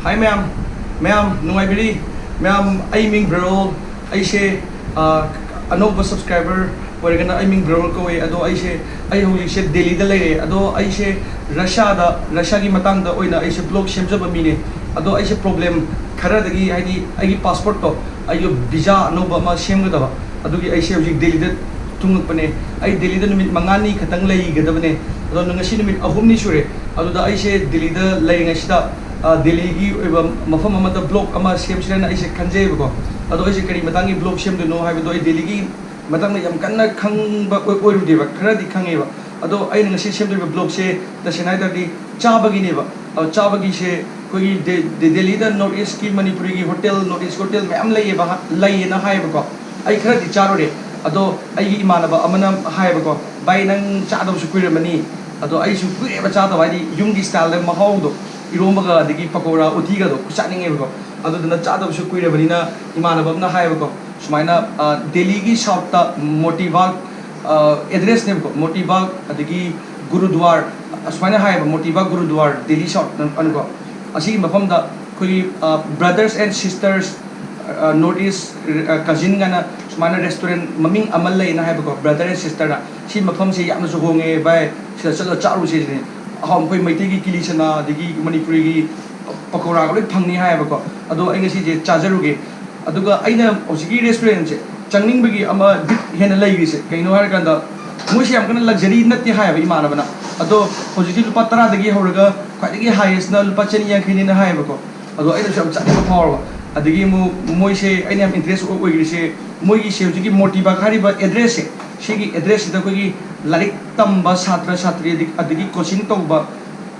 Hi ma'am, nungaibiri, ma'am, I ming bro, I say, another subscriber, where gonna I ming bro ko ado I say, I holy shit Delhi da lay, ado I say, Russia gi matang da oina I say blog shemja ba mine, ado I say problem, khara dagi I passport to, ayo visa no ba ma shem ga da, ado gi I say hoji Delhi da tunguk pane, I Delhi da numit mangani khatang lay ga da bane, ado nangasi numit ahum ni sure, ado da I say Delhi da lay ngashida. Delhi gi mafam amata blog ama sem sirana I se khanje bako ado I se kari matangi blog sem do no ha do Delhi gi matang yam kanna khang ba oi ru de ba khara di khange ba ado ai ngasi sem do blog se da senai da di cha ba gi ne ba cha ba gi se koi Delhi da North East ki Manipuri gi hotel North East hotel me am lai ba lai na hai bako ai khara di cha ro de ado ai gi imana ba amana hai bako bai nang cha do su kui mani ado ai su kui ba cha da bai di yung gi style da ma ho do Irombaga digi pakora utiga do kusaning ego adu dana chada su kuire banina imana babna hai bako sumaina Delhi gi south ta Motivag address ne bako Motivag adigi Gurudwar sumaina hai ba Motivag Gurudwar Delhi south anko asi mafam da koi brothers and sisters notice cousin gana sumaina restaurant maming amal lai na hai bako brother and sister na si mafam se yamna su honge bai sila chala charu se ne हम कोई मैथे की किलीसना दिगी मणिपुरी की पकोड़ा को फंगनी है बको अदो आई ngasi je चाजरुगे अदुगा आइना ओसिगी restaurant से चंगनिंग बगी अमा हेन लैगी से कइनो हार कंदा मुसी हम कन लग्जरी नत्ती है इमानबना अदो होजिति लुपा 10 दगी होरगा खाइदगी हाईएस्ट ना लुपा 150 ना है बको अदो आइना सब चानि पावर अदगी मोइ से आइना हम इंटरेस्ट ओइगी से मोइगी से होजिगी मोटिवा खारिबा एड्रेस से सिगी एड्रेस दा कोगी लारिक तंबा छात्र छात्री अदगी कोचिंग तौबा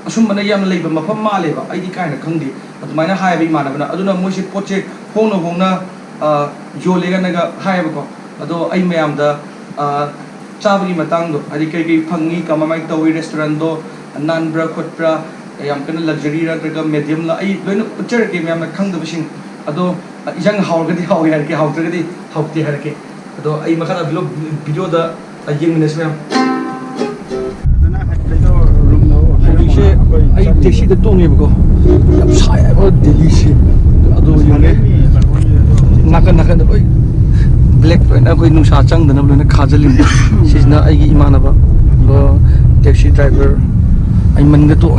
असुमना याम लेबा मफम मालेबा आइदी कायना खंगदी अदुमाइना हायबा इमानबना अदुना मोइसे पोचे होंना योलेगा नगा हायबको अदो आई मयामदा चाबगी मतंगदो आदि कई फंगी कमामाइ तौई रेस्टोरेंट दो नानब्रा खोटब्रा याम कन लग्जरी रगा मीडियम ला आई लोइन उच्चर के मयामना खंगदबसिंग अदो इजंग हावगदी हाव यारके हावत्रगदी हावते हरके अदो आई मखना वीडियो दा Ayeng minus ma'am. Halice ay taxi da tong yebo ko. Yap sai ba Delhi se. Ado yung nakan da oi black to na koi nungsa chang da na lo na khajalim. Sisna ai gi imana ba. Ba taxi driver ay man da to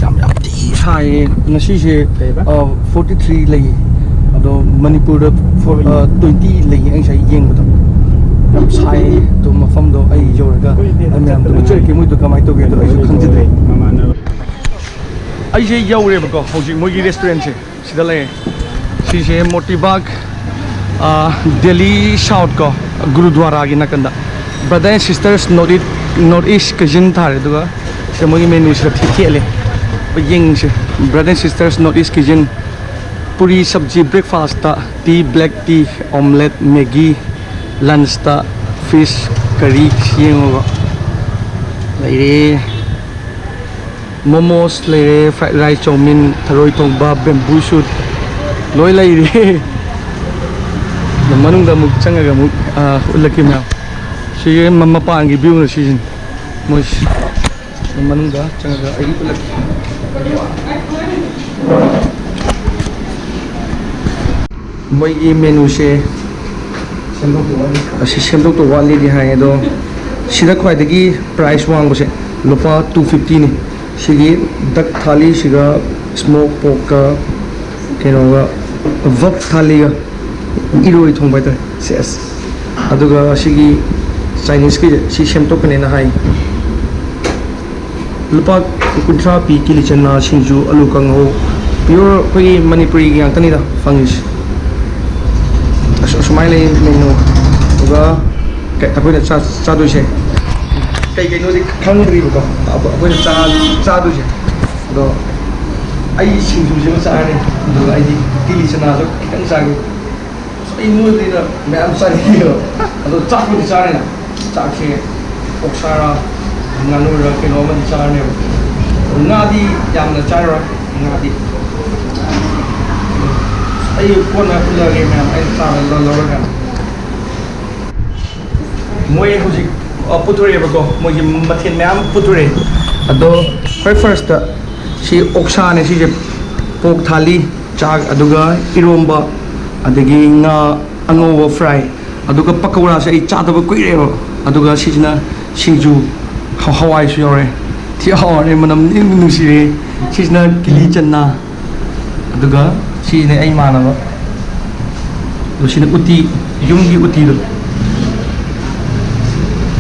yam ti sai na si se 43 lai. Ado Manipur da 20 lai ang sai yeng ba yam sai to mafam do ai yorga amyam to chur ke mui to kamai to ge to ai khangje ai je yore ba ko hoji moi gi restaurant se sida le si je Motivag Delhi south ko Gurudwara gi nakanda brother and sisters North East cousin thar duga se moi gi menu se thikele ba yeng se brother and sisters North East cousin puri sabji breakfast ta tea black tea omelette maggi lunch ta fish curry yengo laire momos laire fried rice chow mein tharoi thongba bamboo shoot loi laire manung da muk changa ga muk ulaki ma si mama pa ang view na season mos manung da changa ga ai ulaki moi e menu se Semdok to wali di hai do sida khwai dagi price wang bose lupa 250 ni sigi dak thali siga smoke pork ka keno ga vok thali ga iroi thong bai ta ses aduga sigi Chinese ki si semtok ne na hai lupa kuntra pi kilichana singju alu kang ho pure koi Manipuri gi ang tani da fangis Smiley menu juga kayak apa ni satu je kayak ni kangri buka apa ni satu je do ai singju je macam ni do ai di kili sana so kan sagi so ini ni na me am sari yo do cak ni sana na cak se oksara nganu ra ke no man sana ni ngadi yang na cara ngadi ay pun aku lagi memang ay sama lor kan moi huji puture bako moi mathin memang puture ado first si oksa ne si je pork thali chak aduga iromba adagi nga angowa fry aduga pakora sa ichadaba kuireba aduga sijna singju hawai su yore ti hawre manam ning nusire sijna kili channa aduga sine ai manaba do sine uti yumgi uti do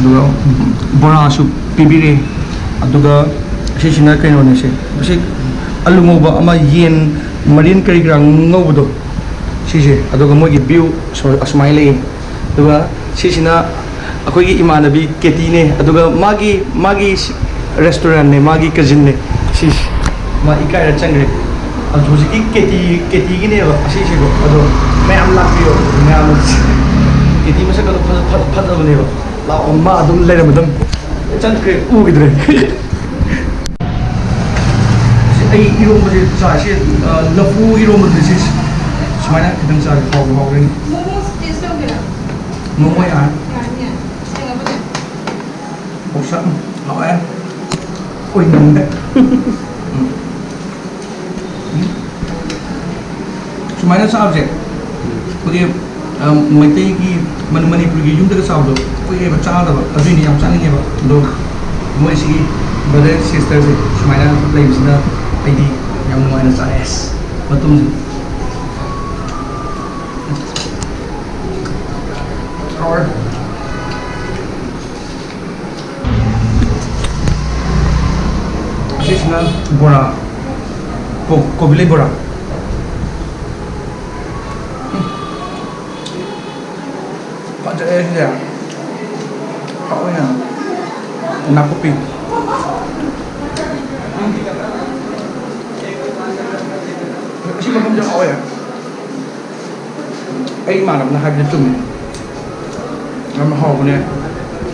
aduga bora su pibire aduga sijna kaino ne se basi alu ngoba ama yen marine kari grang ngobodo sise aduga mogi view so asmaile aduga sisina akoigi imanabi keti ne aduga magi restaurant ne magi cousin ne sis ma ikai ra changre adu ji keti gi ne asi se go adu mayam lakbiyo mayam keti masa ka phat ne ba la amma adum le madam changre u gidre ai irom ba sa se lafu irom ba sis smaina kadang sa haw ring momos taste ho gaya momo ya ya saya apa deh Usap, apa ya? Oi, nanda. Semuanya sahab je. Pergi Malaysia ki mana pergi jumpa ke sahab tu. Pergi macam apa? Tapi ni yang macam ni apa? Do, semua isi brother sister se. Semuanya lain sana. ID yang mana saya es. Betul je. Or Sisna bora kobile bora pada ya apa ya nak kopi si macam macam apa ya ai mana nak habis tu ni nama hawa ni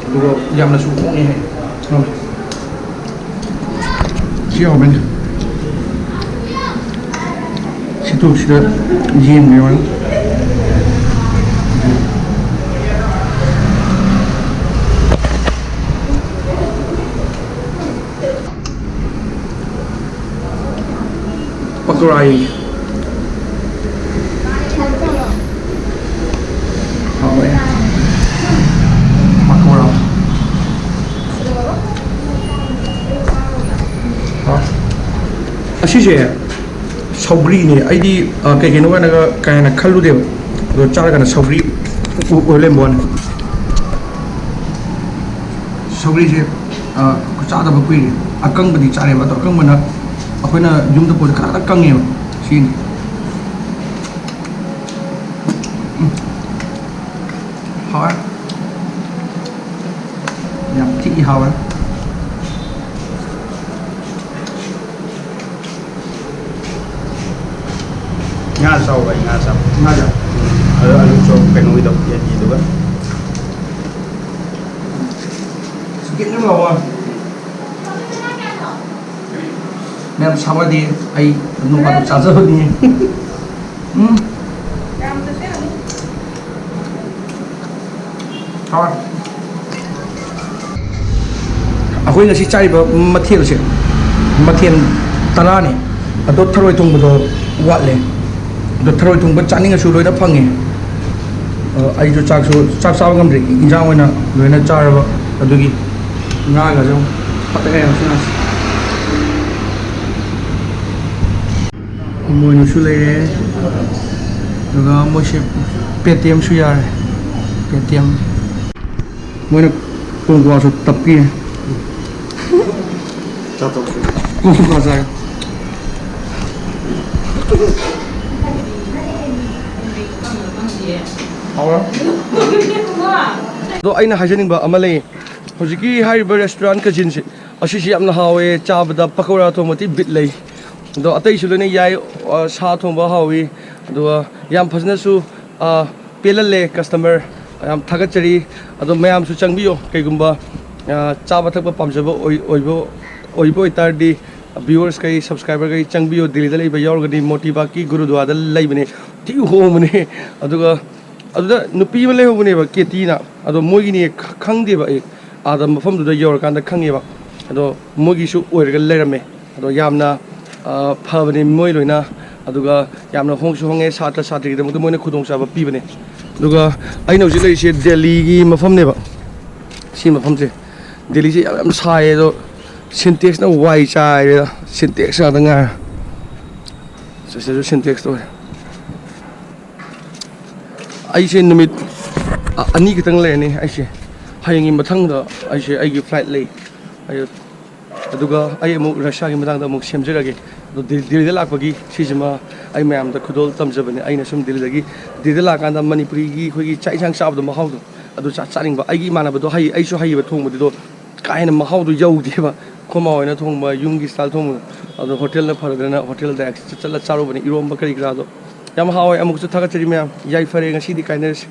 dulu jam nak suku ni hai siapa ni? Situ sudah jam ni orang. Pakorai. Apa ya? Pakora. Asise saubri ni ID kayak gini kan kayak nak kalu dia do cara kan saubri oleh bon saubri je cara apa kui akang beri cara apa akang mana apa na jum tu pun kerana akang ni sini hao yang tinggi hao nga sau vậy nga sau Nada. alu cho penuh itu ya gitu kan Sikit ni bawa. Memang sama di ai numpa charger ni. काम तो से नहीं Kawan. Aku ingat si cari material sih. Material tanah ni. Atau terus itu betul buat le. Atau terus itu bercani ngan suruh dah panggil. Ayo cak sahaja kami beri. Injang mana, mana cara apa? Aduh ki. Nggak jauh. Pakai yang sini. Mau nusul le. Juga mau si PTM suyar. PTM. Mau nak kau gua so tapi. satu Kau gua saya. Do aina hajaning ba amale hojiki hariba restaurant ka jinsi asisi amna hawe chabada pakora thomati bitlei do atai sulene yai sa thomba hawi do yam phajna su pelale customer yam thagachari ado mayam su changbiyo kaigumba chaba thakpa pamjaba oibo itardi viewers kai subscriber kai changbiyo dili da leiba yorgani motiva ki gurudwada leibane ti homane aduga aduda nupi ma lehobune ba ketina ado mogi ni khangde ba ada mafam du da yor kan da khange ba ado mogi su oirga lerame ado yamna phabani moi loina ꯑꯗꯨꯒ ꯌꯥꯝꯅ ꯍꯣꯡꯁꯨ ꯍꯣꯡꯉꯦ ꯁꯥꯇ꯭ꯔ ꯁꯥꯇ꯭ꯔꯤꯒꯤꯗꯃꯛꯇ ꯃꯣꯏꯅ ꯈꯨꯗꯣꯡꯆꯥꯕ ꯄꯤꯕꯅꯦ ꯑꯗꯨꯒ ꯑꯩꯅ ꯍꯧꯖꯤꯛ ꯂꯩꯔꯤꯁꯦ ꯗꯦꯜꯂꯤꯒꯤ ꯃꯐꯝꯅꯦꯕ ꯁꯤ ꯃꯐꯝꯁꯦ ꯗꯦꯜꯂꯤꯁꯦ ꯌꯥꯝ ꯁꯥꯏꯌꯦ ꯑꯗꯣ ꯁꯤꯟꯇꯦꯛꯁꯅ ꯋꯥꯏ ꯆꯥꯏꯔꯦꯗ ꯁꯤꯟꯇꯦꯛꯁ ꯉꯥꯛꯇ ꯉꯥꯏꯔꯦ ꯁꯤꯗꯁꯨ ꯁꯤꯟꯇꯦꯛꯁ ꯇꯧꯔꯦ ꯑꯩꯁꯦ ꯅꯨꯃꯤꯠ ꯑꯅꯤ ꯈꯛꯇꯪ ꯂꯩꯔꯅꯤ ꯑꯩꯁꯦ ꯍꯌꯦꯡꯒꯤ ꯃꯊꯪꯗ ꯑꯩꯁꯦ ꯑꯩꯒꯤ ꯐ꯭ꯂꯥꯏꯠ ꯂꯩ ꯑꯗꯨꯒ ꯑꯩ ꯑꯃꯨꯛ ꯔꯁꯤꯌꯥꯒꯤ ꯃꯇꯥꯡꯗ ꯑꯃꯨꯛ ꯁꯦꯝꯖꯔꯒꯦ ꯑꯗꯣ ꯗꯦꯜꯂꯤꯗ ꯂꯥꯛꯄꯒꯤ ꯁꯤꯁꯤꯃ ꯑꯩ ꯃꯌꯥꯝꯗ ꯈꯨꯗꯣꯜ ꯇꯝꯖꯕꯅꯦ ꯑꯩꯅ ꯁꯨꯝ ꯗꯦꯜꯂꯤꯗ ꯂꯥꯛꯀꯥꯟꯗ ꯃꯅꯤꯄꯨꯔꯤꯒꯤ ꯑꯩꯈꯣꯏꯒꯤ ꯆꯥꯛ ꯏꯟꯁꯥꯡ ꯆꯥꯕꯗꯣ ꯃꯍꯥꯎꯗꯣ ꯑꯗꯨ ꯆꯥꯅꯤꯡꯕ ꯑꯩꯒꯤ ꯏꯃꯥꯟꯅꯕꯗꯣ ꯑꯩꯁꯨ ꯍꯩꯕ ꯊꯣꯡꯕꯗꯨꯗꯣ ꯀꯥ ꯍꯦꯟꯅ ꯃꯍꯥꯎꯗꯣ ꯌꯧꯗꯦꯕ ꯈꯣꯃꯥ ꯑꯣꯏꯅ ꯊꯣꯡꯕ ꯌꯨꯝꯒꯤ ꯁ꯭ꯇꯥꯏꯜ ꯊꯣꯡꯕꯗꯣ ꯑꯗꯣ ꯍꯣꯇꯦꯜꯅ ꯐꯔꯗꯅ ꯍꯣꯇꯦꯜꯗ ꯆꯠꯂ ꯆꯥꯔꯨꯕꯅꯦ ꯏꯔꯣꯝꯕ ꯀꯔꯤ ꯀꯔꯥꯗꯣ ꯌꯥꯝ ꯍꯥꯎꯋꯦ ꯑꯃꯨꯛꯁꯨ ꯊꯥꯒꯠꯆꯔꯤ ꯃꯌꯥꯝ ꯌꯥꯏꯐꯔꯦ ꯉꯁꯤꯗꯤ ꯀꯥꯏꯅꯔꯁꯤ